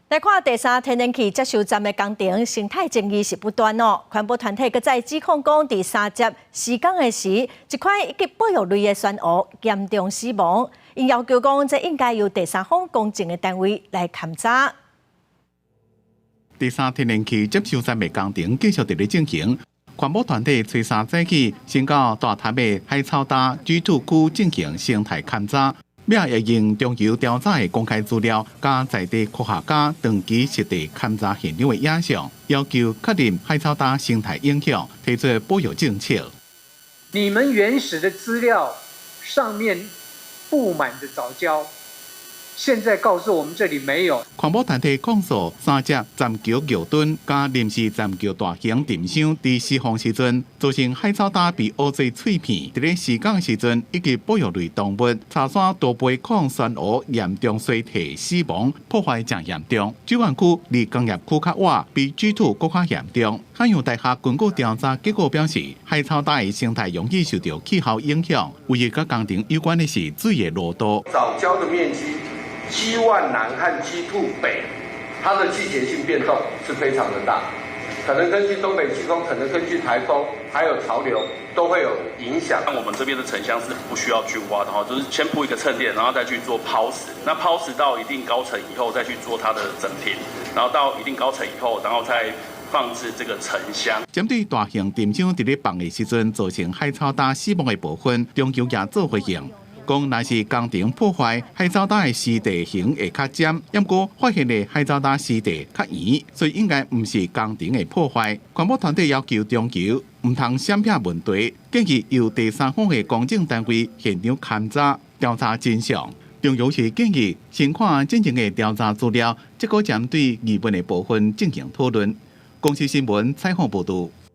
来看第三天然气接收站的工程生态争议是不断哦。环保团体搁再指控讲，第三节施工的时，一块一级保育类的酸污严重死亡。因要求讲，这应该由第三方公正的单位来勘查。第三天然气接收站的工程继续伫咧进行。环保团体吹沙早起，先到大潭的海草搭G2区进行生态勘查。要用中油调查的公开资料，加在地科学家长期实地勘查现场的影像，要求确认海草搭生态影响，提出保育政策。你们原始的资料上面布满的藻礁，现在告诉我们这里没有。环保团体控诉三只站桥桥墩加临时站桥大型电箱伫施工时阵，造成海草搭被污水碎片。伫咧施工时阵，以及保育类动物茶山多杯矿酸污严重衰退死亡，破坏真严重。九湾区离工业区较晚，比G2更加严重。海洋大学根据调查结果表示，海草搭的生态容易受到气候影响。唯一甲工程有关的是水的浓度。藻礁的面积。G1南和G2北，它的季节性变动是非常的大，可能根据东北季风，可能根据台风，还有潮流都会有影响。像我们这边的沉箱是不需要去挖的哈，就是先铺一个衬垫，然后再去做抛石。那抛石到一定高层以后，再去做它的整平，然后到一定高层以后，然后再放置这个沉箱。针对大型电箱伫咧放的时阵造成海草搭死亡的部分，中油也做回应。讲若是工程破坏，海藻搭的湿地形会较尖，不过发现的海藻搭湿地较圆，所以应该唔是工程的破坏。环保团体要求中油唔通闪避问题，建议由第三方的公证单位现场勘查调查真相。中油是建议先看真正的调查资料，再个针对疑问的部分进行讨论。公司新闻采访报道。